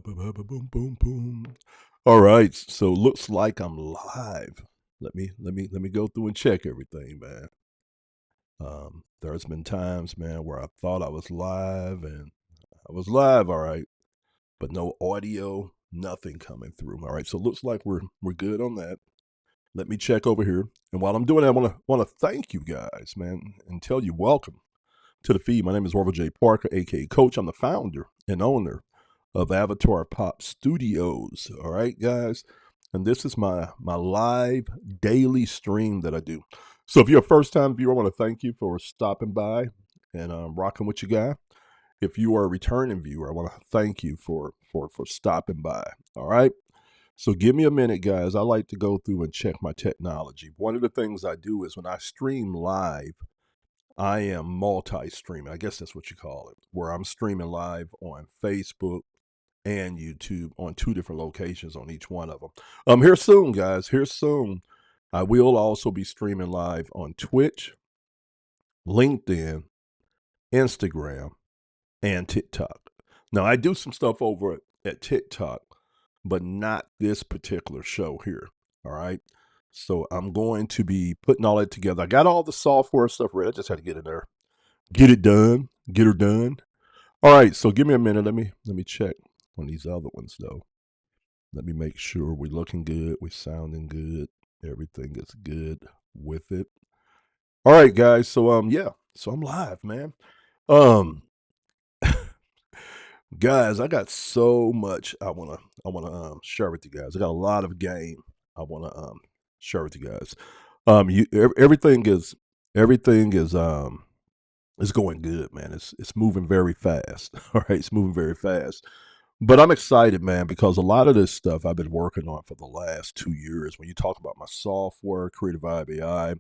Boom, boom, boom. All right, so looks like I'm live. Let me go through and check everything, man. There's been times, man, where I thought I was live and I was live, all right, but no audio, nothing coming through. All right, so looks like we're good on that. Let me check over here, and while I'm doing that, I want to thank you guys, man, and tell you welcome to the feed. My name is Orville J. Parker, aka Coach. I'm the founder and owner of Avatar Pop Studios. All right, guys. And this is my live daily stream that I do. So if you're a first time viewer, I want to thank you for stopping by and rocking with you guy. If you are a returning viewer, I want to thank you for stopping by. All right. So give me a minute, guys. I like to go through and check my technology. One of the things I do is when I stream live, I am multi-streaming. I guess that's what you call it, where I'm streaming live on Facebook and YouTube on two different locations on each one of them. Here soon, guys. Here soon. I will also be streaming live on Twitch, LinkedIn, Instagram, and TikTok. Now, I do some stuff over at TikTok, but not this particular show here. All right. So I'm going to be putting all that together. I got all the software stuff ready. I just had to get in there, get it done, get her done. All right. So give me a minute. Let me check on these other ones though. Let me make sure we're looking good, we're sounding good, everything is good with it. All right, guys. So yeah. So I'm live, man. Um guys, I got so much I wanna share with you guys. I got a lot of game I wanna share with you guys. Everything is going good, man. It's moving very fast. All right, it's moving very fast. But I'm excited, man, because a lot of this stuff I've been working on for the last 2 years. When you talk about my software, Creative Vibe AI,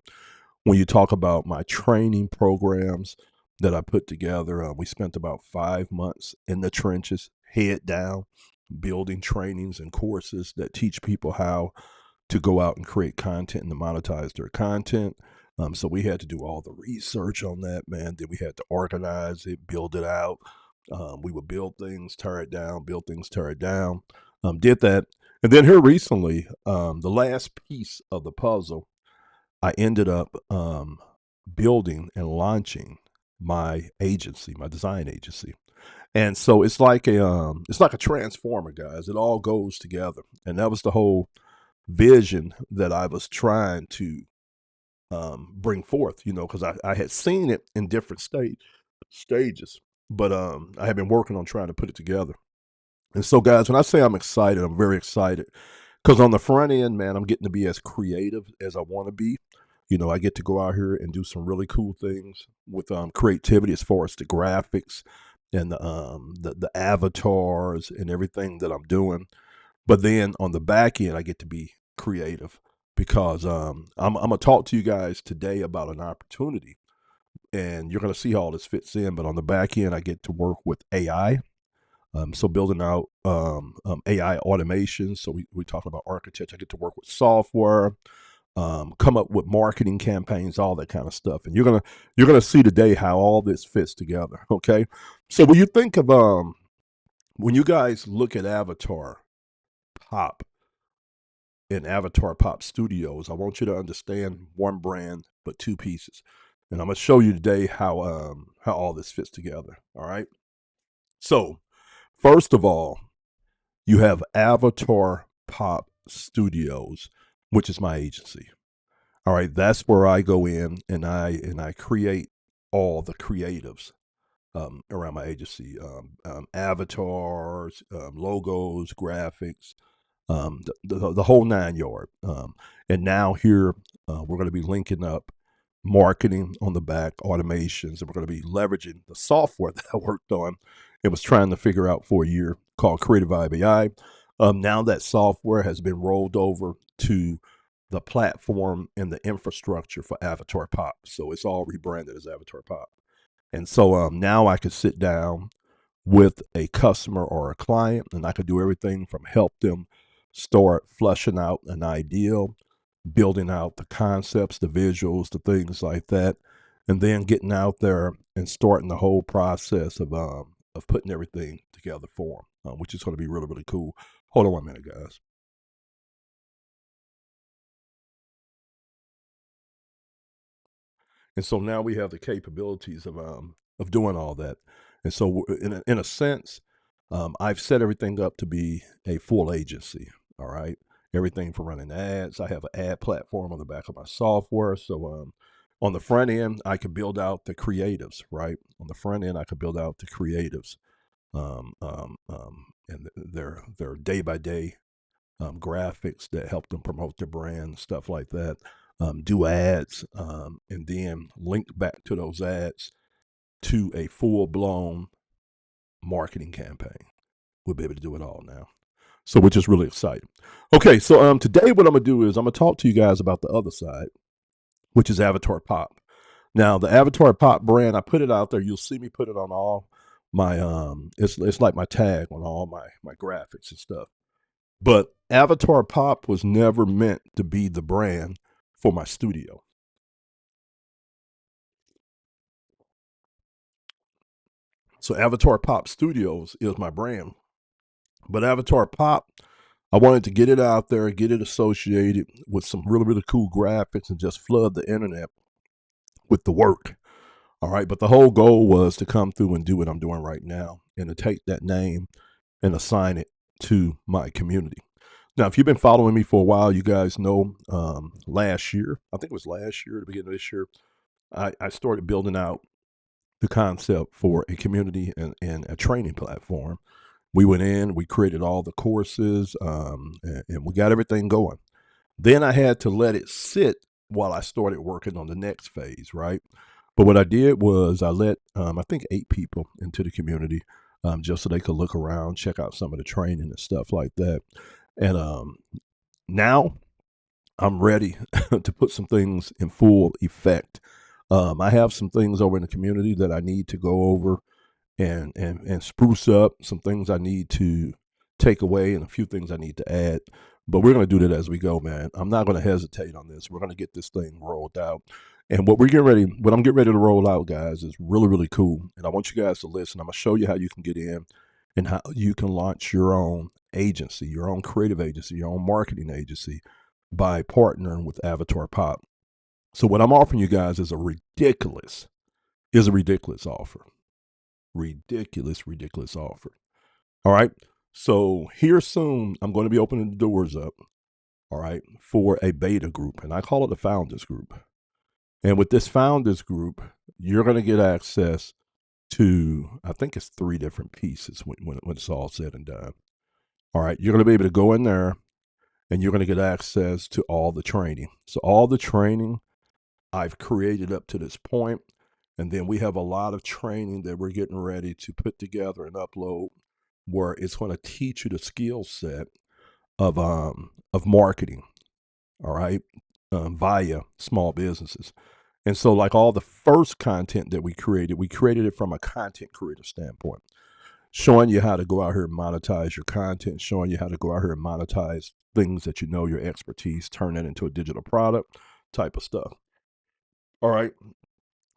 when you talk about my training programs that I put together, we spent about 5 months in the trenches, head down, building trainings and courses that teach people how to go out and create content and to monetize their content. So we had to do all the research on that, man. Then we had to organize it, build it out. We would build things, tear it down, build things, tear it down. Did that. And then here recently, the last piece of the puzzle, I ended up building and launching my agency, my design agency. And so it's like a transformer, guys. It all goes together. And that was the whole vision that I was trying to bring forth, because I had seen it in different stages, but I had been working on trying to put it together. And so, guys, when I say I'm excited, I'm very excited because on the front end, man, I'm getting to be as creative as I want to be. I get to go out here and do some really cool things with creativity as far as the graphics and the avatars and everything that I'm doing. But then on the back end, I get to be creative because I'm gonna talk to you guys today about an opportunity, and you're gonna see how all this fits in. But on the back end, I get to work with AI. So building out AI automation. So we talk about architecture. I get to work with software, come up with marketing campaigns, all that kind of stuff. And you're gonna see today how all this fits together. Okay. So when you think of when you guys look at Avatar Pop in Avatar Pop Studios, I want you to understand one brand but two pieces. And I'm gonna show you today how all this fits together. All right. So first of all, you have Avatar Pop Studios, which is my agency. All right, that's where I go in and I create all the creatives around my agency, avatars, logos, graphics, the whole 9 yard. And now here we're going to be linking up marketing on the back, automations, and we're going to be leveraging the software that I worked on and was trying to figure out for a year called Creative Vibe AI. Now that software has been rolled over to the platform and the infrastructure for Avatar Pop. So it's all rebranded as Avatar Pop. And so now I could sit down with a customer or a client and I could do everything from help them start fleshing out an ideal, building out the concepts, the visuals, the things like that, and then getting out there and starting the whole process of putting everything together for them. which is going to be really, really cool. Hold on 1 minute, guys. And so now we have the capabilities of doing all that. And so in a sense, I've set everything up to be a full agency. All right. Everything from running ads. I have an ad platform on the back of my software. So on the front end, I can build out the creatives, right? On the front end, I can build out the creatives. And their day by day graphics that help them promote their brand, stuff like that. Do ads, and then link back to those ads to a full blown marketing campaign. We'll be able to do it all now. So we're just really excited. Okay, so today what I'm gonna do is I'm gonna talk to you guys about the other side, which is Avatar Pop. Now the Avatar Pop brand, I put it out there. You'll see me put it on all my it's like my tag on all my graphics and stuff. But Avatar Pop was never meant to be the brand for my studio. So Avatar Pop Studios is my brand. But Avatar Pop, I wanted to get it out there, get it associated with some really, really cool graphics and just flood the internet with the work. All right. But the whole goal was to come through and do what I'm doing right now and to take that name and assign it to my community. Now, if you've been following me for a while, you guys know last year, I think it was last year, the beginning of this year, I started building out the concept for a community and a training platform. We went in, we created all the courses, and we got everything going. Then I had to let it sit while I started working on the next phase, right? But what I did was I let, I think, 8 people into the community just so they could look around, check out some of the training and stuff like that. And now I'm ready to put some things in full effect. I have some things over in the community that I need to go over and spruce up, some things I need to take away and a few things I need to add. But we're going to do that as we go, man. I'm not going to hesitate on this. We're going to get this thing rolled out. And what I'm getting ready to roll out, guys, is really, really cool. And I want you guys to listen. I'm going to show you how you can get in and how you can launch your own agency, your own creative agency, your own marketing agency by partnering with Avatar Pop. So what I'm offering you guys is a ridiculous offer. Ridiculous offer. All right. So here soon, I'm going to be opening the doors up, all right, for a beta group. And I call it the Founders Group. And with this Founders Group, you're going to get access to, I think it's 3 different pieces when it's all said and done. All right. You're going to be able to go in there and you're going to get access to all the training. So all the training I've created up to this point, and then we have a lot of training that we're getting ready to put together and upload where it's going to teach you the skill set of marketing, all right, via small businesses. And so like all the first content that we created it from a content creator standpoint, showing you how to go out here and monetize your content, showing you how to go out here and monetize things that you know, your expertise, turn that into a digital product type of stuff. All right.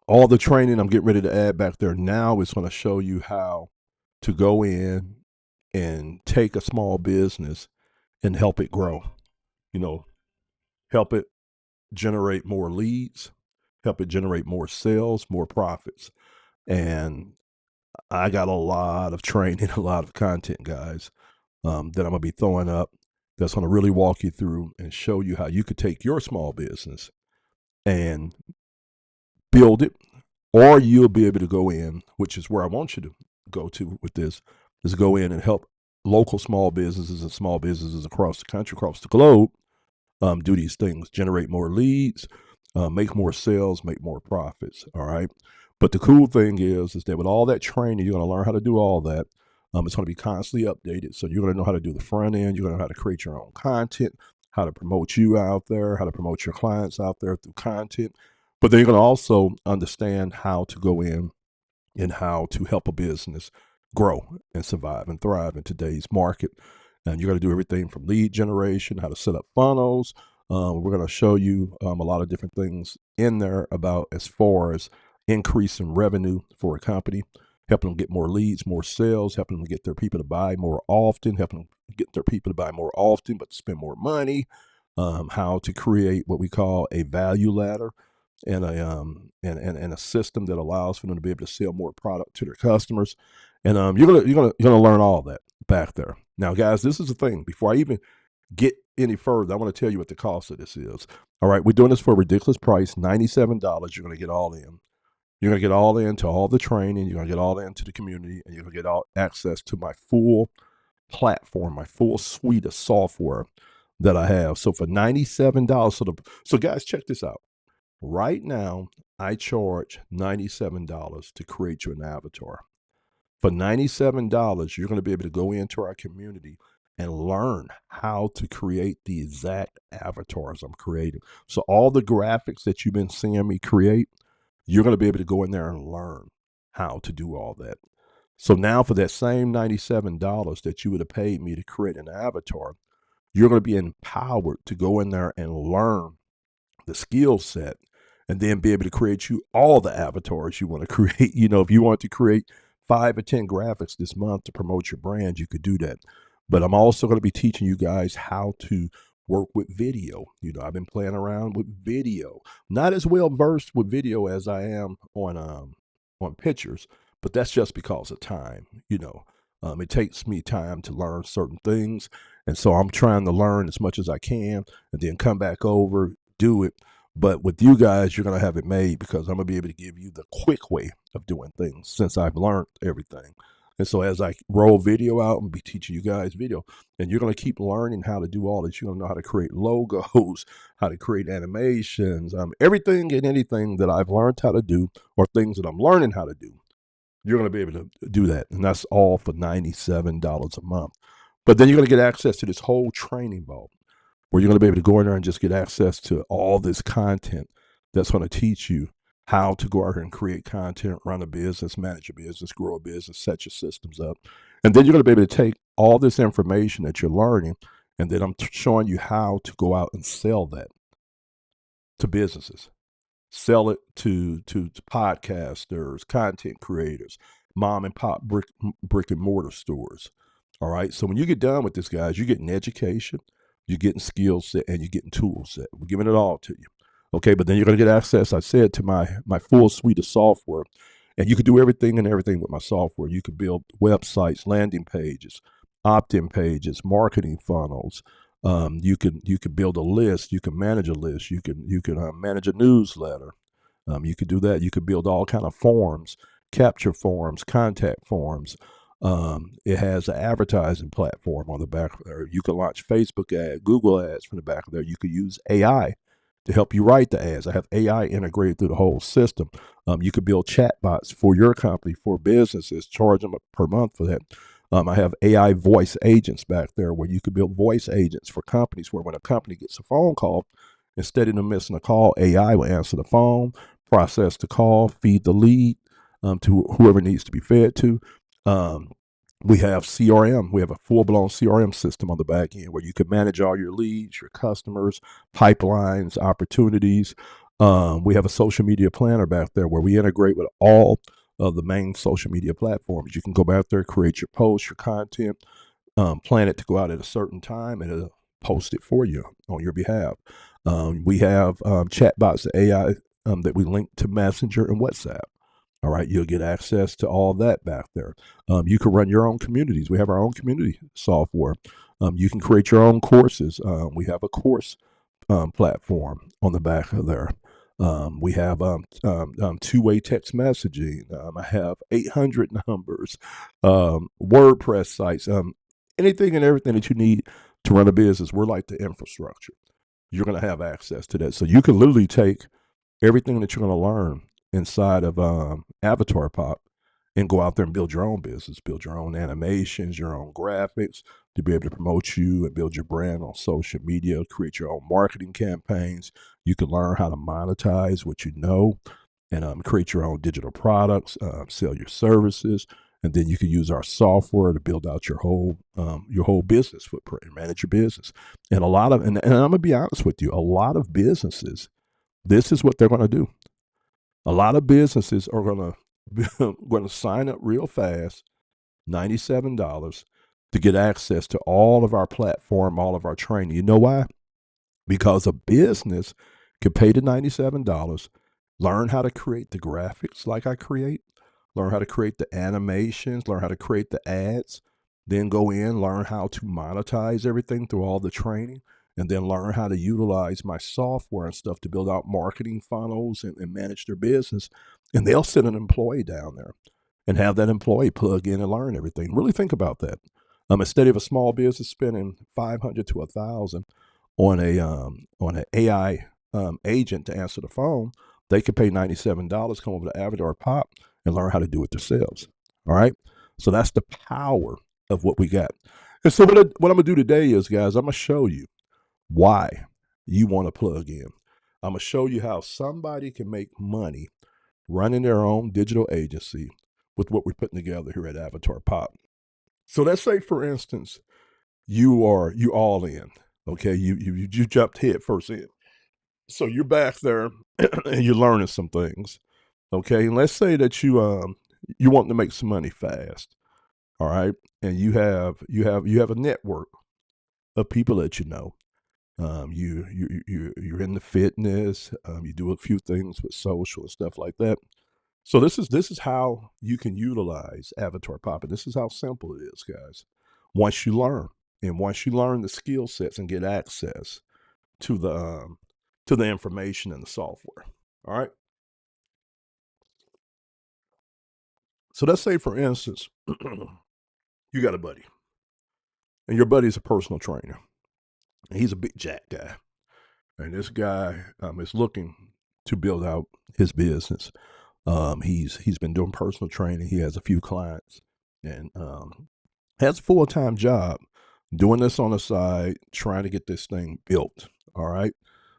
All the training I'm getting ready to add back there now is going to show you how to go in and take a small business and help it grow. You know, help it generate more leads, help it generate more sales, more profits. And I got a lot of training, a lot of content, guys, that I'm going to be throwing up that's going to really walk you through and show you how you could take your small business and build it, or you'll be able to go in, which is where I want you to go to with this, is go in and help local small businesses and small businesses across the country, across the globe, do these things, generate more leads, make more sales, make more profits. All right. But the cool thing is that with all that training, you're going to learn how to do all that. It's going to be constantly updated. So you're going to know how to do the front end. You're going to know how to create your own content, how to promote you out there, how to promote your clients out there through content. But then you're going to also understand how to go in and how to help a business grow and survive and thrive in today's market. And you're going to do everything from lead generation, how to set up funnels. We're going to show you a lot of different things in there about as far as increasing revenue for a company helping them get more leads, more sales, helping them get their people to buy more often, helping them get their people to buy more often, but spend more money. How to create what we call a value ladder and a system that allows for them to be able to sell more product to their customers. And you're gonna learn all that back there. Now, guys, this is the thing. Before I even get any further, I want to tell you what the cost of this is. All right, we're doing this for a ridiculous price, $97. You're going to get all in. You're going to get all into all the training. You're going to get all into the community, and you're going to get all access to my full platform, my full suite of software that I have. So for $97, so guys, check this out. Right now, I charge $97 to create you an avatar. For $97, you're going to be able to go into our community and learn how to create the exact avatars I'm creating. So all the graphics that you've been seeing me create, you're going to be able to go in there and learn how to do all that. So now for that same $97 that you would have paid me to create an avatar, you're going to be empowered to go in there and learn the skill set and then be able to create you all the avatars you want to create. If you want to create 5 or 10 graphics this month to promote your brand, you could do that. But I'm also going to be teaching you guys how to work with video. I've been playing around with video. Not as well versed with video as I am on pictures, but that's just because of time. It takes me time to learn certain things, and so I'm trying to learn as much as I can, and then come back over, do it. But with you guys, you're going to have it made because I'm going to be able to give you the quick way of doing things since I've learned everything. And so as I roll video out and be teaching you guys video, and you're going to keep learning how to do all this. You're going to know how to create logos, how to create animations, everything and anything that I've learned how to do or things that I'm learning how to do. You're going to be able to do that. And that's all for $97 a month. But then you're going to get access to this whole training vault where you're going to be able to go in there and just get access to all this content that's going to teach you how to go out here and create content, run a business, manage a business, grow a business, set your systems up. And then you're going to be able to take all this information that you're learning, and then I'm showing you how to go out and sell that to businesses. Sell it to podcasters, content creators, mom and pop brick and mortar stores. All right. So when you get done with this, guys, you're getting education, you're getting skill set, and you're getting tool set. We're giving it all to you. Okay, but then you're going to get access, I said, to my full suite of software. And you can do everything with my software. You can build websites, landing pages, opt-in pages, marketing funnels. You can build a list. You can manage a list. You can manage a newsletter. You could do that. You could build all kind of forms, capture forms, contact forms. It has an advertising platform on the back of there. You can launch Facebook ads, Google ads from the back of there. You could use AI to help you write the ads. I have AI integrated through the whole system. You could build chatbots for your company, for businesses, charge them per month for that. I have AI voice agents back there where you could build voice agents for companies where when a company gets a phone call, instead of them missing a call, AI will answer the phone, process the call, feed the lead to whoever needs to be fed to. We have CRM. We have a full-blown CRM system on the back end where you can manage all your leads, your customers, pipelines, opportunities. We have a social media planner back there where we integrate with all of the main social media platforms. You can go back there, create your posts, your content, plan it to go out at a certain time, and it'll post it for you on your behalf. We have chatbots, the AI that we link to Messenger and WhatsApp. All right, you'll get access to all that back there. You can run your own communities. We have our own community software. You can create your own courses. We have a course platform on the back of there. We have two-way text messaging. I have 800 numbers, WordPress sites, anything and everything that you need to run a business. We're like the infrastructure. You're going to have access to that. So you can literally take everything that you're going to learn inside of Avatar Pop and go out there and build your own business, build your own animations, your own graphics to be able to promote you and build your brand on social media, create your own marketing campaigns. You can learn how to monetize what you know and create your own digital products, sell your services, and then you can use our software to build out your whole business footprint and manage your business. And and I'm going to be honest with you, a lot of businesses, this is what they're going to do. A lot of businesses are going to going to sign up real fast, $97, to get access to all of our platform, all of our training. You know why? Because a business can pay the $97, learn how to create the graphics like I create, learn how to create the animations, learn how to create the ads, then go in, learn how to monetize everything through all the training, and then learn how to utilize my software and stuff to build out marketing funnels and manage their business. And they'll send an employee down there and have that employee plug in and learn everything. Really think about that. Instead of a small business spending 500 to 1,000 on an AI agent to answer the phone, they could pay $97, come over to Avatar Pop, and learn how to do it themselves. All right. So that's the power of what we got. And so what I'm gonna do today is, guys, I'm gonna show you why you want to plug in. I'm gonna show you how somebody can make money running their own digital agency with what we're putting together here at Avatar Pop. So let's say, for instance, you all in. Okay, you jumped head first in. So you're back there and you're learning some things. Okay, and let's say that you want to make some money fast. All right, and you have a network of people that you know. You're in the fitness. You do a few things with social and stuff like that. So this is how you can utilize Avatar Pop, and this is how simple it is, guys. Once you learn, and once you learn the skill sets and get access to the information and the software. All right. So let's say, for instance, you got a buddy, and your buddy's a personal trainer, and he's a big jack guy, and this guy is looking to build out his business. He's been doing personal training. He has a few clients, and has a full-time job doing this on the side, trying to get this thing built. All right.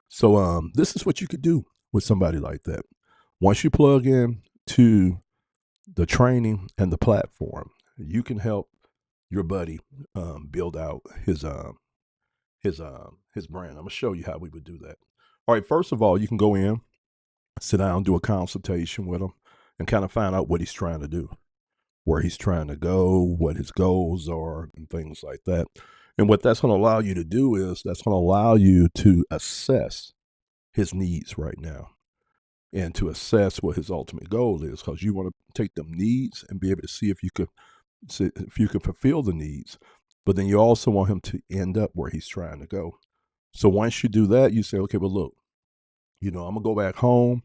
So this is what you could do with somebody like that. Once you plug in to the training and the platform, you can help your buddy build out his brand. I'm gonna show you how we would do that. All right, first of all, you can go in, sit down, do a consultation with him, and kind of find out what he's trying to do, where he's trying to go, what his goals are, and things like that. And what that's going to allow you to do is that's going to allow you to assess his needs right now and to assess what his ultimate goal is, because you want to take them needs and be able to see if you could fulfill the needs, but then you also want him to end up where he's trying to go. So once you do that, you say, okay, well, look, I'm gonna go back home.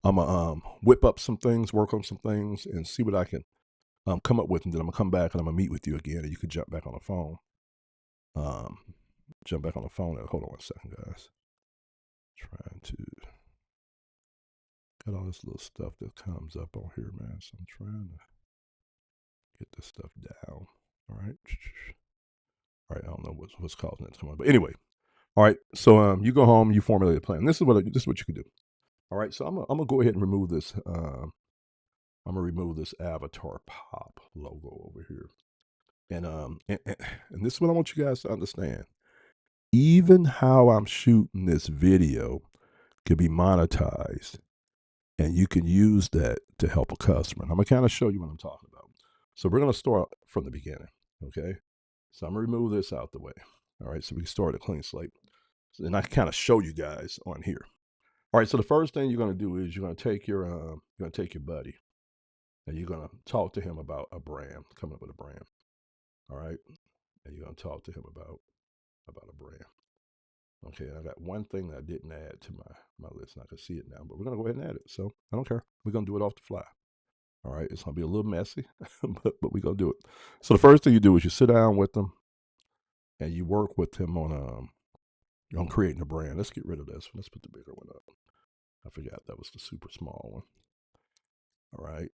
I'm gonna whip up some things, work on some things, and see what I can come up with, and then I'm gonna come back and I'm gonna meet with you again, and you can jump back on the phone. Um, jump back on the phone. And hold on 1 second, guys. Trying to got all this little stuff that comes up on here, man. So I'm trying to get this stuff down. All right. All right. I don't know what's causing it to come on, but anyway. All right. So you go home, you formulate a plan. This is what you can do. All right. So I'm gonna go ahead and remove this. I'm gonna remove this Avatar Pop logo over here. And this is what I want you guys to understand. Even how I'm shooting this video can be monetized, and you can use that to help a customer. And I'm gonna kind of show you what I'm talking about. So we're gonna start from the beginning, okay? So I'm gonna remove this out the way. All right, so we can start a clean slate. And I can kind of show you guys on here. All right, so the first thing you're gonna do is you're gonna take your buddy, and you're gonna talk to him about a brand, coming up with a brand. All right, and you're gonna talk to him about a brand. Okay, I got one thing that I didn't add to my list, and I can see it now, but we're gonna go ahead and add it. So I don't care. We're gonna do it off the fly. All right, it's gonna be a little messy, but we're gonna do it. So the first thing you do is you sit down with them and you work with him on creating a brand. Let's get rid of this. Let's put the bigger one up. I forgot that was the super small one. All right,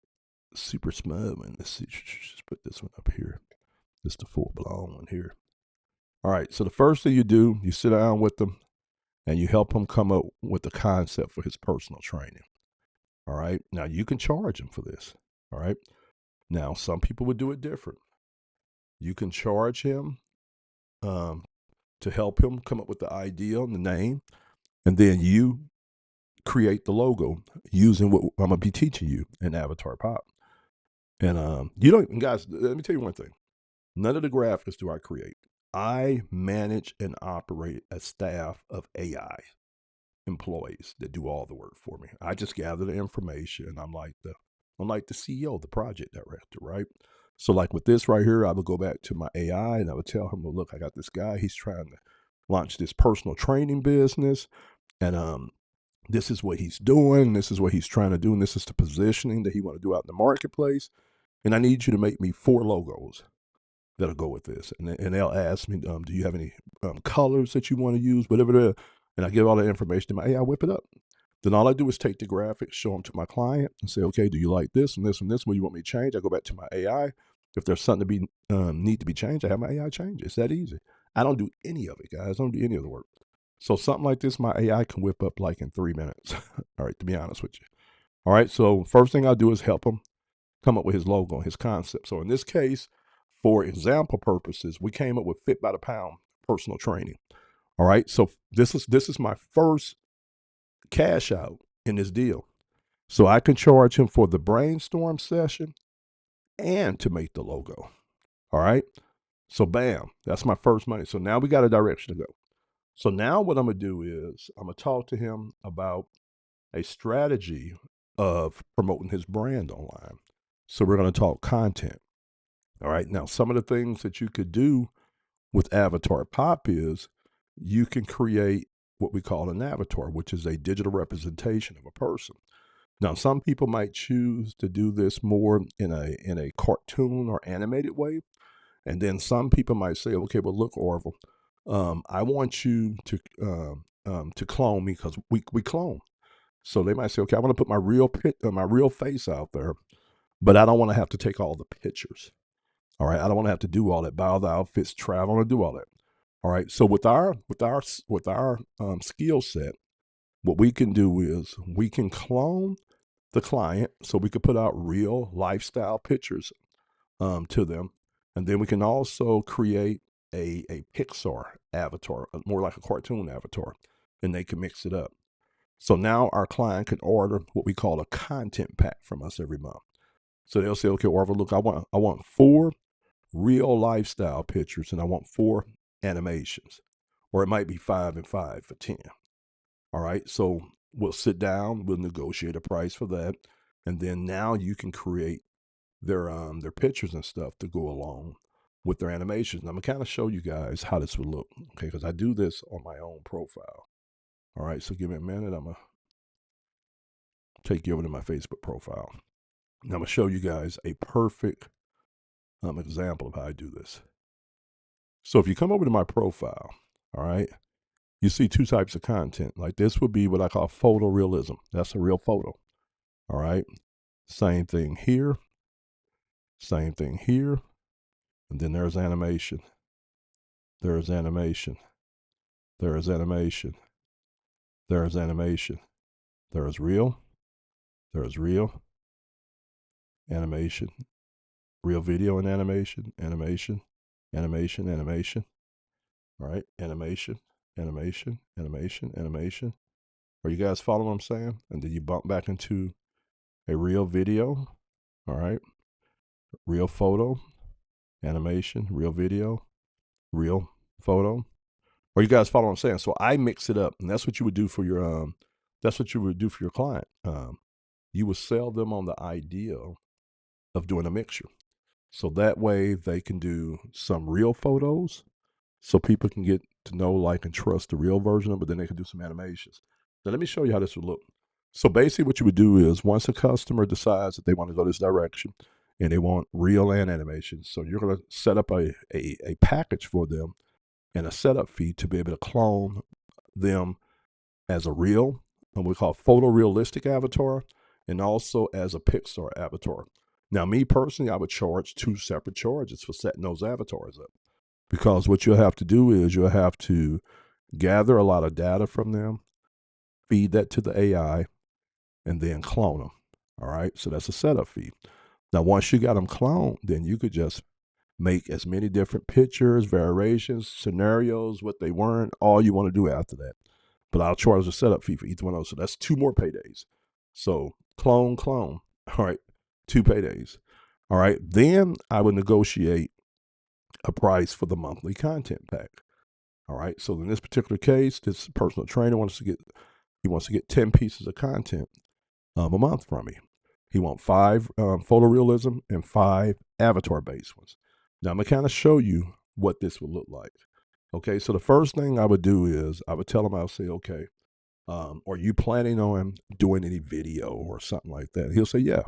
super small one. Let's see. Just put this one up here. This is the full blown one here. All right. So the first thing you do, you sit down with them and you help him come up with the concept for his personal training. All right. Now you can charge him for this. All right. Now some people would do it different. You can charge him to help him come up with the idea and the name, and then you create the logo using what I'm gonna be teaching you in Avatar Pop. And you don't, guys. Let me tell you one thing. None of the graphics do I create. I manage and operate a staff of AI employees that do all the work for me. I just gather the information. I'm like the CEO, the project director, right? So like with this right here, I would go back to my AI and I would tell him, well, look, I got this guy. He's trying to launch this personal training business, and this is what he's doing. This is what he's trying to do, and this is the positioning that he want to do out in the marketplace. And I need you to make me 4 logos that'll go with this. And they'll ask me, do you have any colors that you want to use, whatever the, and I give all the information to my AI, whip it up. Then all I do is take the graphics, show them to my client, and say, okay, do you like this and this and this? What do you want me to change? I go back to my AI. If there's something to be need to be changed, I have my AI change it. It's that easy. I don't do any of it, guys. I don't do any of the work. So something like this, my AI can whip up like in 3 minutes. All right, to be honest with you. All right, so first thing I do is help him come up with his logo, his concept. So in this case, for example purposes, we came up with Fit by the Pound personal training. All right, so this is my first cash out in this deal. So I can charge him for the brainstorm session and to make the logo. All right, so bam, that's my first money. So now we got a direction to go. So now what I'm gonna do is I'm gonna talk to him about a strategy of promoting his brand online. So we're gonna talk content. All right. Now, some of the things that you could do with Avatar Pop is you can create what we call an avatar, which is a digital representation of a person. Now, some people might choose to do this more in a cartoon or animated way, and then some people might say, "Okay, well, look, Orville, I want you to clone me because we clone." So they might say, "Okay, I want to put my real face out there, but I don't want to have to take all the pictures." All right, I don't want to have to do all that, buy all the outfits, travel, and do all that. All right, so with our skill set, what we can do is we can clone the client, so we could put out real lifestyle pictures to them, and then we can also create a Pixar avatar, more like a cartoon avatar, and they can mix it up. So now our client can order what we call a content pack from us every month. So they'll say, okay, Orville, look, I want 4 real lifestyle pictures and I want 4 animations, or it might be 5 and 5 for 10. All right, so we'll sit down, we'll negotiate a price for that, and then now you can create their pictures and stuff to go along with their animations. And I'm gonna kind of show you guys how this would look, okay? Because I do this on my own profile. All right, so give me a minute. I'm gonna take you over to my Facebook profile. And I'm gonna show you guys a perfect example of how I do this. So if you come over to my profile, all right, you see 2 types of content. Like this would be what I call photorealism. That's a real photo. All right. Same thing here. Same thing here. And then there's animation. There's animation. There's animation. There's animation. There's real. There's real. Animation. Real video and animation. Animation. Animation. Animation. All right. Animation. Animation. Animation. Animation. Are you guys following what I'm saying? And then you bump back into a real video. All right. Real photo, animation, real video, real photo. Are you guys follow what I'm saying? So I mix it up, and that's what you would do for your client. You would sell them on the idea of doing a mixture. So that way they can do some real photos so people can get to know, like, and trust the real version of it, but then they can do some animations. Now let me show you how this would look. So basically what you would do is once a customer decides that they want to go this direction and they want real and animation, so you're going to set up a package for them and a setup fee to be able to clone them as a real, what we call photorealistic avatar, and also as a Pixar avatar. Now, me personally, I would charge 2 separate charges for setting those avatars up, because what you'll have to do is you'll have to gather a lot of data from them, feed that to the AI, and then clone them. All right, so that's a setup fee. Now, once you got them cloned, then you could just make as many different pictures, variations, scenarios, what they weren't, all you want to do after that. but I'll charge the setup fee for each one of those. So that's 2 more paydays. So clone. All right, 2 paydays. All right, then I would negotiate a price for the monthly content pack. All right, so in this particular case, this personal trainer wants to get 10 pieces of content a month from me. He wants 5 photorealism and 5 avatar-based ones. Now I'm gonna kind of show you what this would look like. Okay, so the first thing I would do is I would tell him, I'll say, okay, are you planning on doing any video or something like that? He'll say, yeah.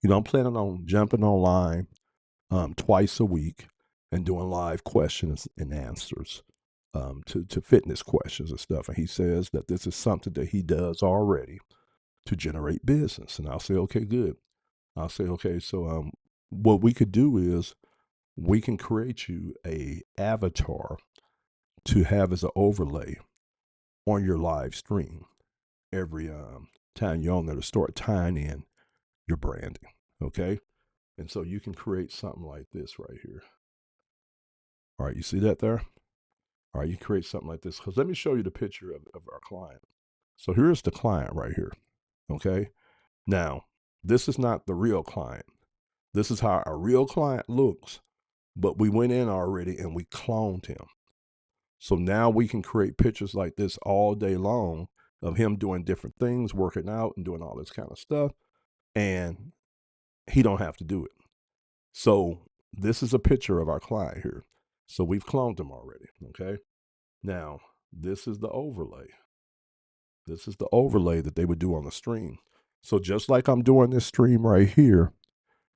I'm planning on jumping online twice a week and doing live questions and answers to fitness questions and stuff. And he says that this is something that he does already to generate business. And I'll say, okay, good. I'll say, okay, so what we could do is we can create you a avatar to have as an overlay on your live stream every time you're on there, to start tying in your branding. Okay. And so you can create something like this right here. All right, you see that there? All right, you create something like this. Because let me show you the picture of our client. So here's the client right here. Okay. Now, this is not the real client. This is how our real client looks. But we went in already and we cloned him. So now we can create pictures like this all day long of him doing different things, working out and doing all this kind of stuff. And he don't have to do it. So this is a picture of our client here. So we've cloned him already, okay? Now, this is the overlay. This is the overlay that they would do on the stream. So just like I'm doing this stream right here,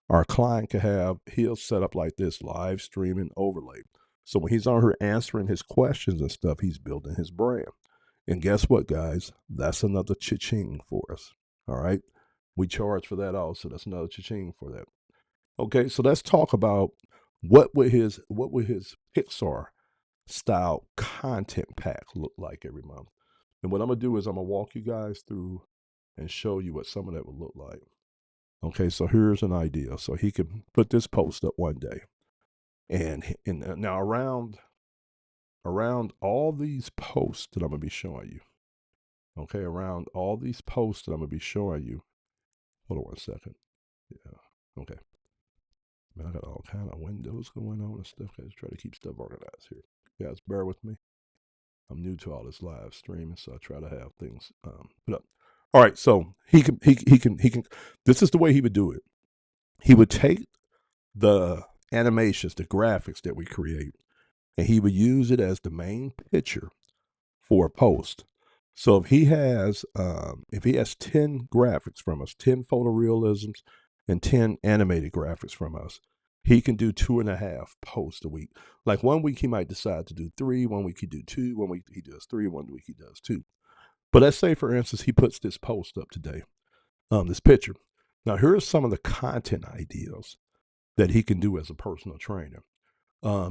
our client he'll set up like this, live streaming overlay. So when he's on here answering his questions and stuff, he's building his brand. And guess what, guys? That's another cha-ching for us, all right? We charge for that also. That's another cha-ching for that. Okay, so let's talk about what would his Pixar style content pack look like every month. And what I'm gonna do is I'm gonna walk you guys through and show you what some of that would look like. Okay, so here's an idea. So he can put this post up one day, and now around all these posts that I'm gonna be showing you. Okay, around all these posts that I'm gonna be showing you. Hold on one second. Yeah. Okay. Man, I got all kind of windows going on and stuff. I just try to keep stuff organized here. You guys, bear with me. I'm new to all this live streaming, so I try to have things put up. All right, so he can. This is the way he would do it. He would take the animations, the graphics that we create, and he would use it as the main picture for a post. So if he has 10 graphics from us, 10 photorealisms, and 10 animated graphics from us, he can do 2.5 posts a week. Like one week he might decide to do 3, one week he do 2, one week he does 3, one week he does 2. But let's say, for instance, he puts this post up today, this picture. Now here are some of the content ideas that he can do as a personal trainer.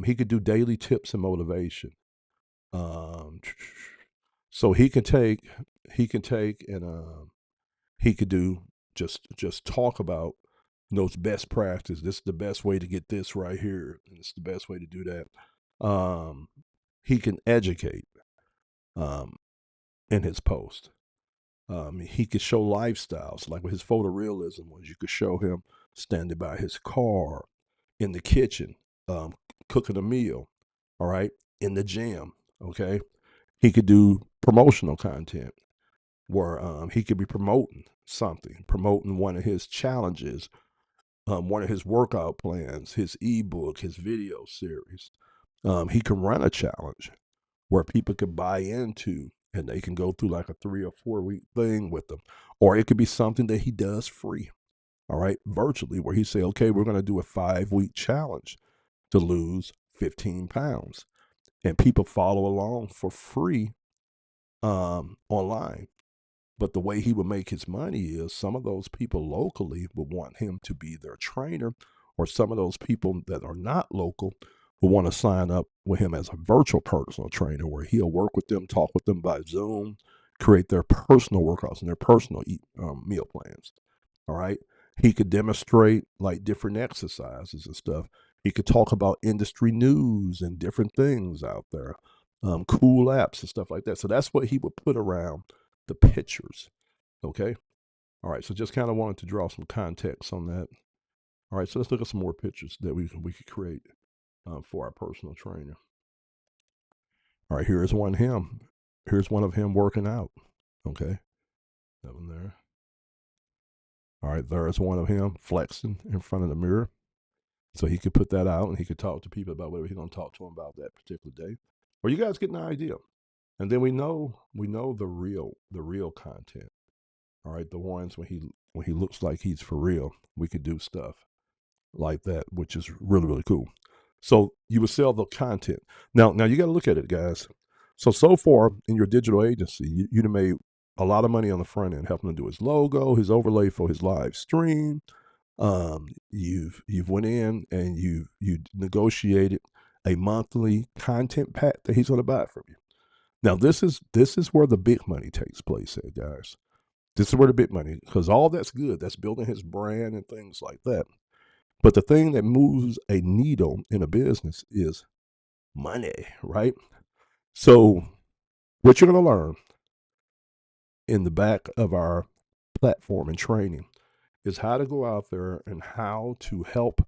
He could do daily tips and motivation. So he can take and he could do just talk about those best practices. This is the best way to get this right here. And it's the best way to do that. He can educate in his post. He could show lifestyles, like with his photorealism ones. You could show him standing by his car, in the kitchen, cooking a meal, all right, in the gym, okay? He could do promotional content where he could be promoting something, promoting one of his challenges, one of his workout plans, his ebook, his video series. He can run a challenge where people could buy into and they can go through like a 3 or 4 week thing with them. Or it could be something that he does free, all right, virtually, where he say, okay, we're going to do a 5-week challenge to lose 15 pounds. And people follow along for free online. But the way he would make his money is some of those people locally would want him to be their trainer, or some of those people that are not local will want to sign up with him as a virtual personal trainer where he'll work with them, talk with them by Zoom, create their personal workouts and their personal meal plans. All right. He could demonstrate like different exercises and stuff. He could talk about industry news and different things out there. cool apps and stuff like that. So that's what he would put around the pictures. Okay. All right. So just kind of wanted to draw some context on that. All right. So let's look at some more pictures that we could create for our personal trainer. All right. Here's one of him. Here's one of him working out. Okay. That one there. All right. There's one of him flexing in front of the mirror. So he could put that out and he could talk to people about whatever he's going to talk to them about that particular day. Well, you guys get an idea. And then we know the real content. All right, the ones when he looks like he's for real, we could do stuff like that, which is really, really cool. So you would sell the content. Now you got to look at it, guys. So far in your digital agency, you'd have made a lot of money on the front end, helping him do his logo, his overlay for his live stream. You've went in and you negotiated a monthly content pack that he's going to buy from you. Now this is where the big money takes place, guys. This is where the big money, because all that's good. That's building his brand and things like that. But the thing that moves a needle in a business is money, right? So what you're going to learn in the back of our platform and training is how to go out there and how to help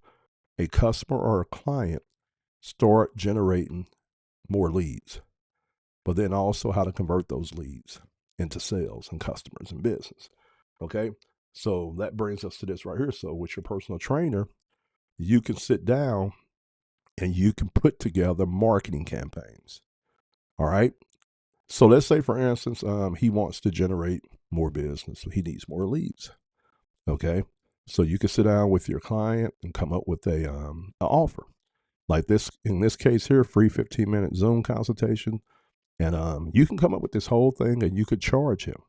a customer or a client start generating more leads, but then also how to convert those leads into sales and customers and business. Okay. So that brings us to this right here. So with your personal trainer, you can sit down and you can put together marketing campaigns. All right. So let's say, for instance, he wants to generate more business. So he needs more leads. Okay. So you can sit down with your client and come up with a offer like this. In this case here, free 15-minute Zoom consultation. And you can come up with this whole thing and you could charge him.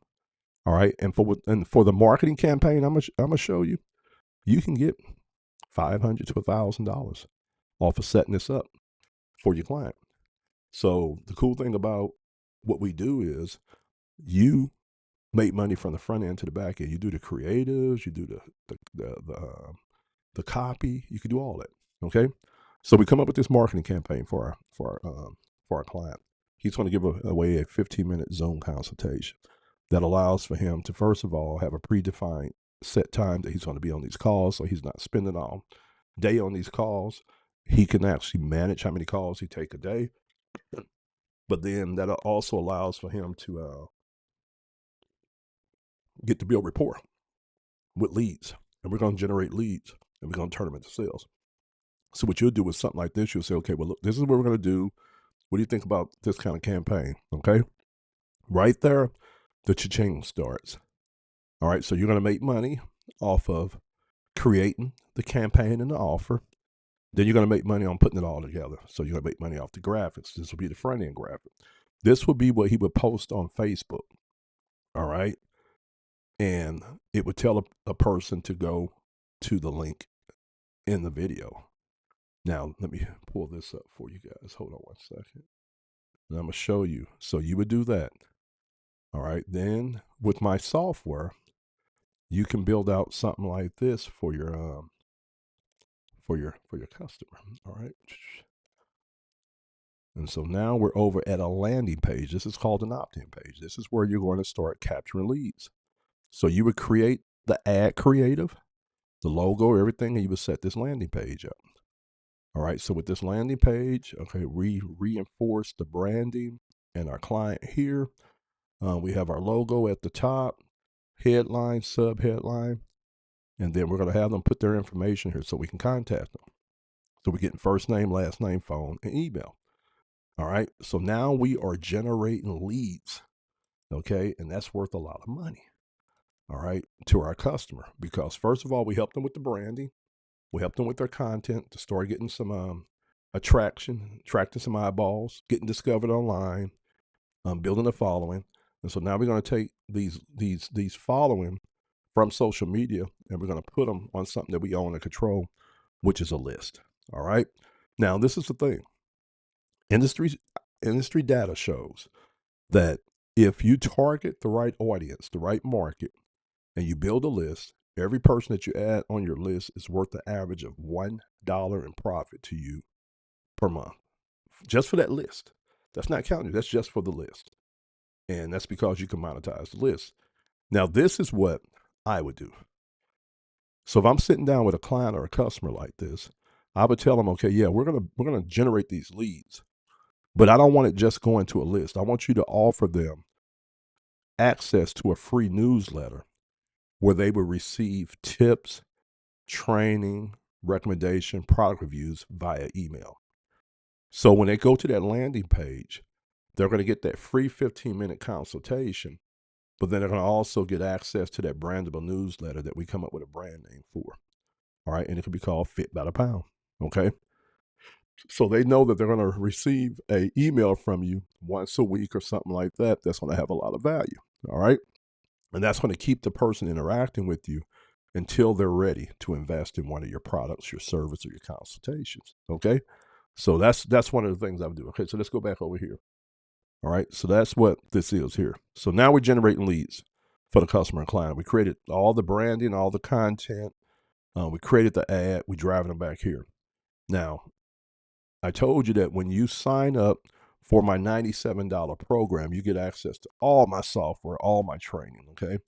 All right. And for the marketing campaign, I'm gonna show you, you can get $500 to $1,000 off of setting this up for your client. So the cool thing about what we do is you make money from the front end to the back end. You do the creatives, you do the copy, you can do all that. Okay. So we come up with this marketing campaign for our client. He's going to give away a 15-minute Zoom consultation that allows for him to, first of all, have a predefined set time that he's going to be on these calls, so he's not spending all day on these calls. He can actually manage how many calls he take a day. But then that also allows for him to get to build rapport with leads. And we're going to generate leads and we're going to turn them into sales. So what you'll do with something like this, you'll say, okay, well, look, this is what we're going to do. What do you think about this kind of campaign? Okay. Right there, the cha-ching starts. All right. So you're going to make money off of creating the campaign and the offer. Then you're going to make money on putting it all together. So you're going to make money off the graphics. This will be the front end graphic. This would be what he would post on Facebook. All right. And it would tell a person to go to the link in the video. Now, let me pull this up for you guys. Hold on one second. And I'm going to show you. So you would do that. All right. Then with my software, you can build out something like this for your customer. All right. And so now we're over at a landing page. This is called an opt-in page. This is where you're going to start capturing leads. So you would create the ad creative, the logo, everything, and you would set this landing page up. All right. So with this landing page, okay, we reinforce the branding and our client here. We have our logo at the top, headline, sub-headline, and then we're going to have them put their information here so we can contact them. So we're getting first name, last name, phone, and email. All right. So now we are generating leads. Okay. And that's worth a lot of money. All right. To our customer, because first of all, we help them with the branding. We help them with their content to start getting some attracting some eyeballs, getting discovered online, building a following. And so now we're going to take these following from social media and we're going to put them on something that we own and control, which is a list. All right. Now, this is the thing. Industry data shows that if you target the right audience, the right market, and you build a list, every person that you add on your list is worth the average of $1 in profit to you per month, just for that list. That's not counting. That's just for the list. And that's because you can monetize the list. Now, this is what I would do. So if I'm sitting down with a client or a customer like this, I would tell them, okay, yeah, we're gonna generate these leads, but I don't want it just going to a list. I want you to offer them access to a free newsletter where they will receive tips, training, recommendation, product reviews via email. So when they go to that landing page, they're going to get that free 15-minute consultation, but then they're going to also get access to that brandable newsletter that we come up with a brand name for. All right. And it could be called Fit by the Pound. Okay. So they know that they're going to receive a email from you once a week or something like that. That's going to have a lot of value. All right. And that's going to keep the person interacting with you until they're ready to invest in one of your products, your service, or your consultations. Okay. So that's one of the things I would do. Okay. So let's go back over here. All right. So that's what this is here. So now we're generating leads for the customer and client. We created all the branding, all the content. We created the ad. We're driving them back here. Now, I told you that when you sign up for my $97 program, you get access to all my software, all my training. Okay. And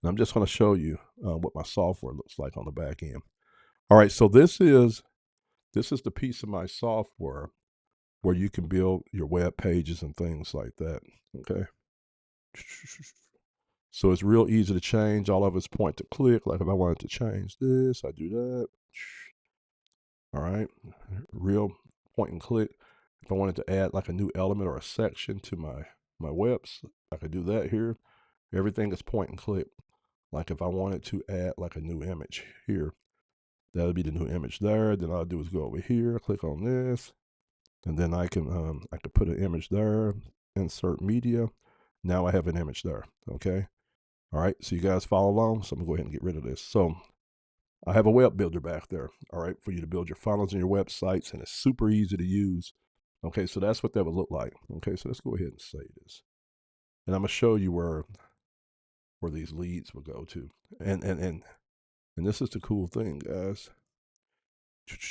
I'm just going to show you what my software looks like on the back end. All right. So this is the piece of my software where you can build your web pages and things like that. Okay. So it's real easy to change. All of it's point to click. Like if I wanted to change this, I do that. All right. Real point and click. If I wanted to add like a new element or a section to my webs, I could do that here. Everything is point and click. Like if I wanted to add like a new image here, that would be the new image there. Then all I do is go over here, click on this, and then I could put an image there, insert media. Now I have an image there. Okay. All right. So you guys follow along. So I'm gonna go ahead and get rid of this. So I have a web builder back there. All right. For you to build your funnels and your websites, and it's super easy to use. Okay. So that's what that would look like. Okay. So let's go ahead and save this. And I'm gonna show you where these leads will go to. And this is the cool thing, guys.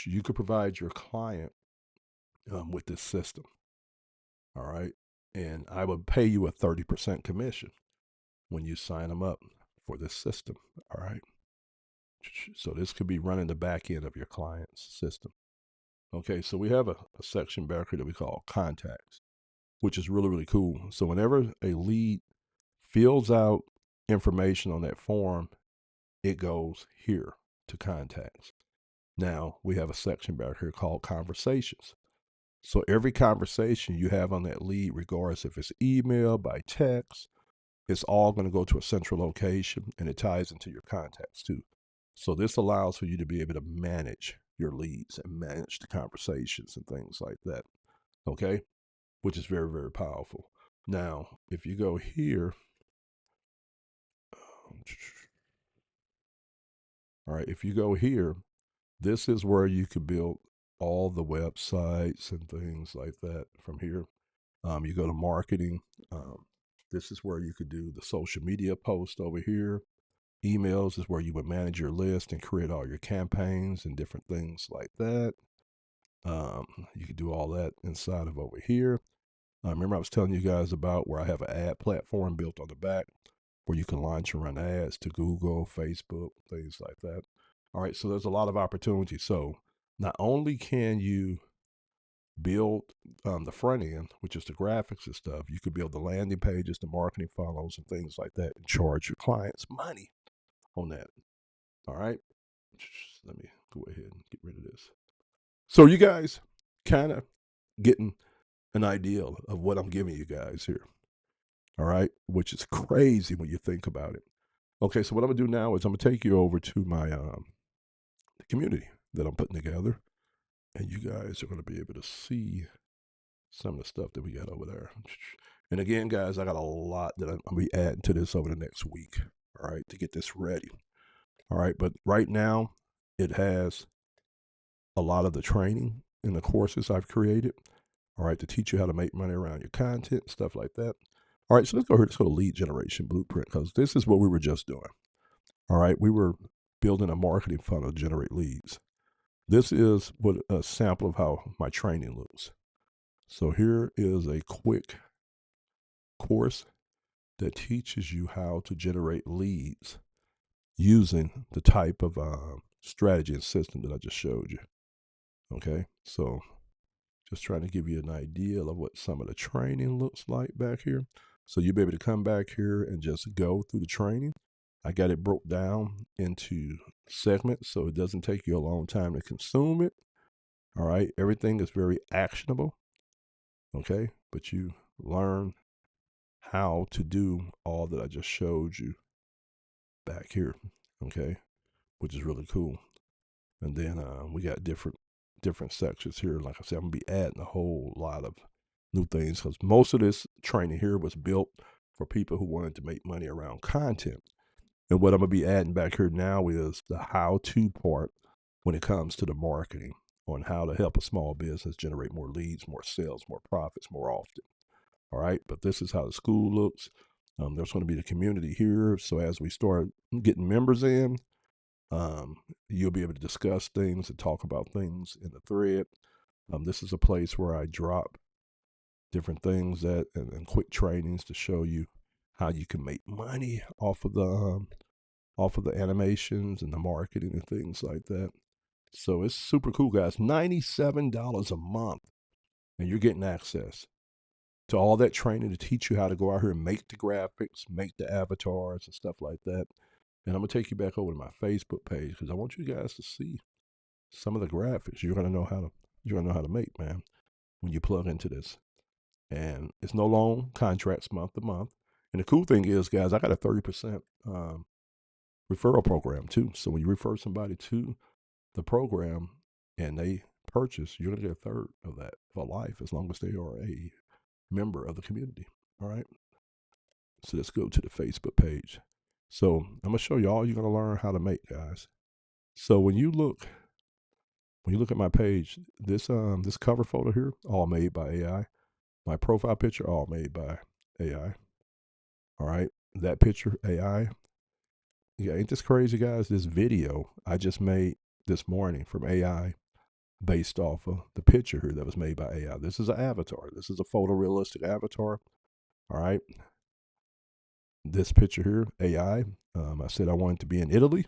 You could provide your client with this system. All right. And I would pay you a 30% commission when you sign them up for this system. All right. So this could be running the back end of your client's system. Okay. So we have a section back here that we call contacts, which is really, really cool. So whenever a lead fills out information on that form, it goes here to contacts. Now we have a section back here called conversations. So every conversation you have on that lead, regardless if it's email, by text, it's all going to go to a central location, and it ties into your contacts too. So this allows for you to be able to manage your leads and manage the conversations and things like that. Okay. Which is very, very powerful. Now, if you go here, all right, if you go here, this is where you could build all the websites and things like that from here. You go to marketing. This is where you could do the social media post over here. Emails is where you would manage your list and create all your campaigns and different things like that. You could do all that inside of over here. Remember I was telling you guys about where I have an ad platform built on the back where you can launch and run ads to Google, Facebook, things like that. All right, so there's a lot of opportunity. So not only can you build the front end, which is the graphics and stuff, you could build the landing pages, the marketing funnels, and things like that, and charge your clients money on that. All right, let me go ahead and get rid of this. So you guys kind of getting an idea of what I'm giving you guys here. All right, which is crazy when you think about it. Okay, so what I'm gonna do now is I'm gonna take you over to my the community that I'm putting together, and you guys are gonna be able to see some of the stuff that we got over there. And again, guys, I got a lot that I'm gonna be adding to this over the next week. All right, to get this ready. All right, but right now it has a lot of the training and the courses I've created. All right, to teach you how to make money around your content, stuff like that. All right, so let's go here. Let's go to lead generation blueprint, because this is what we were just doing. All right, we were building a marketing funnel to generate leads. This is what a sample of how my training looks. So here is a quick course that teaches you how to generate leads using the type of strategy and system that I just showed you. Okay, so just trying to give you an idea of what some of the training looks like back here. So you'll be able to come back here and just go through the training. I got it broke down into segments so it doesn't take you a long time to consume it. All right, everything is very actionable. Okay, but you learn how to do all that I just showed you back here. Okay, which is really cool. And then we got different sections here. Like I said, I'm gonna be adding a whole lot of new things because most of this training here was built for people who wanted to make money around content. And what I'm gonna be adding back here now is the how-to part when it comes to the marketing on how to help a small business generate more leads, more sales, more profits more often. All right, but this is how the school looks. There's going to be the community here. So as we start getting members in, you'll be able to discuss things and talk about things in the thread. This is a place where I drop different things and quick trainings to show you how you can make money off of the animations and the marketing and things like that. So it's super cool, guys. $97 a month, and you're getting access to all that training to teach you how to go out here and make the graphics, make the avatars and stuff like that. And I'm gonna take you back over to my Facebook page because I want you guys to see some of the graphics you're gonna know how to make, man, when you plug into this. And it's no long contracts month to month. And the cool thing is, guys, I got a 30% referral program too. So when you refer somebody to the program and they purchase, you're gonna get a third of that for life as long as they are a member of the community. All right. So let's go to the Facebook page. So I'm gonna show you all you're gonna learn how to make, guys. So when you look at my page, this cover photo here, all made by AI. My profile picture, all made by AI. All right, that picture, AI. Yeah, ain't this crazy, guys? This video I just made this morning from AI based off of the picture here that was made by AI. This is an avatar. This is a photorealistic avatar. All right. This picture here, AI. I said I wanted to be in Italy,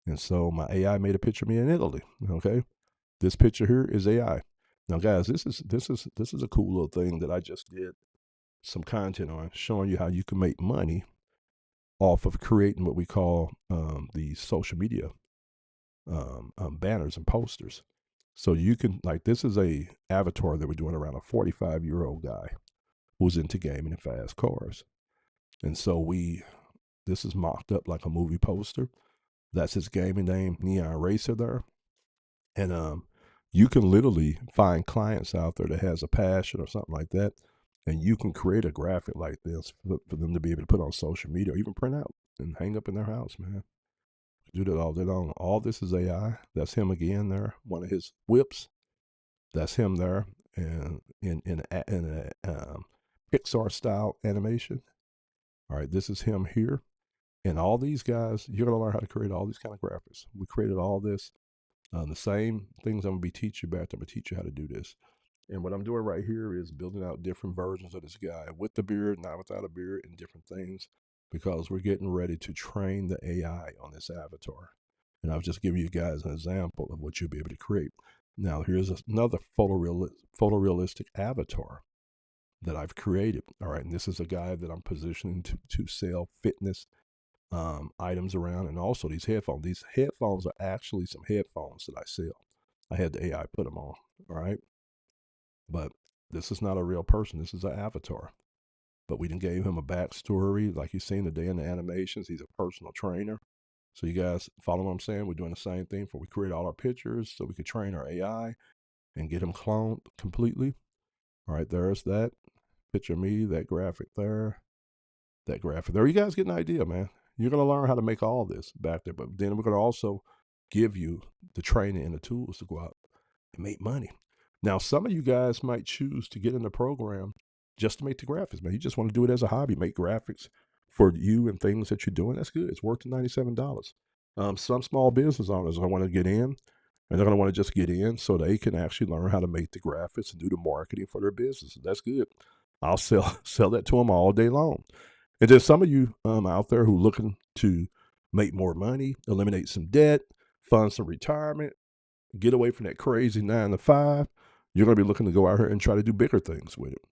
and so my AI made a picture of me in Italy. Okay. This picture here is AI. Now, guys, this is a cool little thing that I just did some content on, showing you how you can make money off of creating what we call the social media banners and posters. So you can, like, this is a avatar that we're doing around a 45-year-old guy who's into gaming and fast cars. And so this is mocked up like a movie poster. That's his gaming name, Neon Racer there. And you can literally find clients out there that has a passion or something like that, and you can create a graphic like this for them to be able to put on social media or even print out and hang up in their house, man. Do that all day long. All this is AI. That's him again there. One of his whips. That's him there, and in a Pixar style animation. All right, this is him here. And all these guys, you're gonna learn how to create all these kind of graphics. We created all this. The same things I'm gonna be teaching you about. I'm gonna teach you how to do this. And what I'm doing right here is building out different versions of this guy with the beard, not without a beard, and different things because we're getting ready to train the AI on this avatar. And I'll just give you guys an example of what you'll be able to create. Now, here's another photorealistic avatar that I've created. All right, and this is a guy that I'm positioning to sell fitness items around, and also these headphones. These headphones are actually some headphones that I sell. I had the AI put them on. All right. But this is not a real person. This is an avatar. But we done gave him a backstory. Like you've seen today in the animations, he's a personal trainer. So you guys follow what I'm saying? We're doing the same thing for we create all our pictures so we could train our AI and get him cloned completely. All right, there's that picture of me, that graphic there, that graphic there. You guys get an idea, man. You're going to learn how to make all this back there. But then we're going to also give you the training and the tools to go out and make money. Now, some of you guys might choose to get in the program just to make the graphics, man. You just want to do it as a hobby, make graphics for you and things that you're doing. That's good. It's worth $97. Some small business owners I want to get in, and they're going to want to just get in so they can actually learn how to make the graphics and do the marketing for their business. That's good. I'll sell that to them all day long. And then some of you out there who looking to make more money, eliminate some debt, fund some retirement, get away from that crazy 9 to 5, you're going to be looking to go out here and try to do bigger things with it.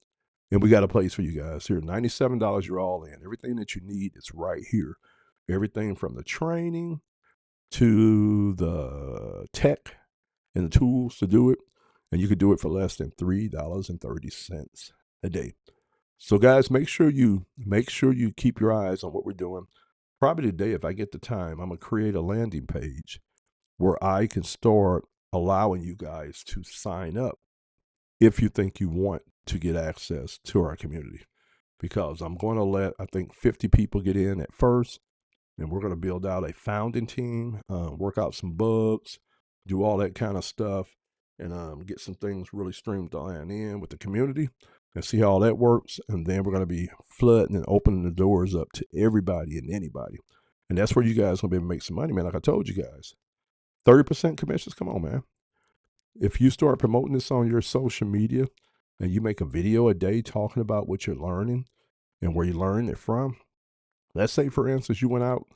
And we got a place for you guys here. $97, you're all in. Everything that you need is right here. Everything from the training to the tech and the tools to do it. And you could do it for less than $3.30 a day. So guys, make sure you keep your eyes on what we're doing. Probably today, if I get the time, I'm going to create a landing page where I can start allowing you guys to sign up if you think you want to get access to our community. Because I'm going to let, I think, 50 people get in at first, and we're going to build out a founding team, work out some bugs, do all that kind of stuff, and get some things really streamlined in with the community and see how all that works. And then we're going to be flooding and opening the doors up to everybody and anybody. And that's where you guys are going to be able to make some money, man. Like I told you guys, 30% commissions. Come on, man. If you start promoting this on your social media and you make a video a day talking about what you're learning and where you learned it from, let's say, for instance, you went out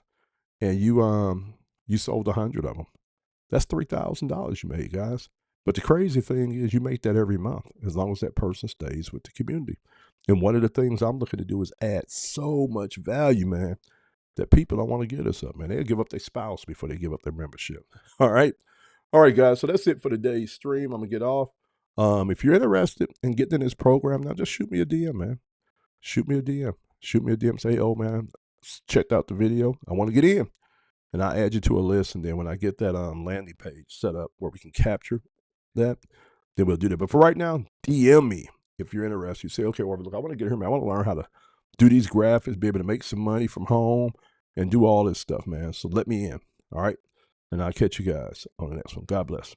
and you sold 100 of them. That's $3,000 you made, guys. But the crazy thing is you make that every month as long as that person stays with the community. And one of the things I'm looking to do is add so much value, man, that people don't want to give us up, man. They'll give up their spouse before they give up their membership. All right. All right, guys. So that's it for today's stream. I'm going to get off. If you're interested in getting in this program, now just shoot me a DM, man. Shoot me a DM. Shoot me a DM. Say, oh, man, checked out the video. I want to get in. And I'll add you to a list. And then when I get that landing page set up where we can capture that, then we'll do that. But for right now, DM me if you're interested. You say, okay, well, look, I want to get here, man. I want to learn how to do these graphics, be able to make some money from home, and do all this stuff, man. So let me in. All right. And I'll catch you guys on the next one. God bless.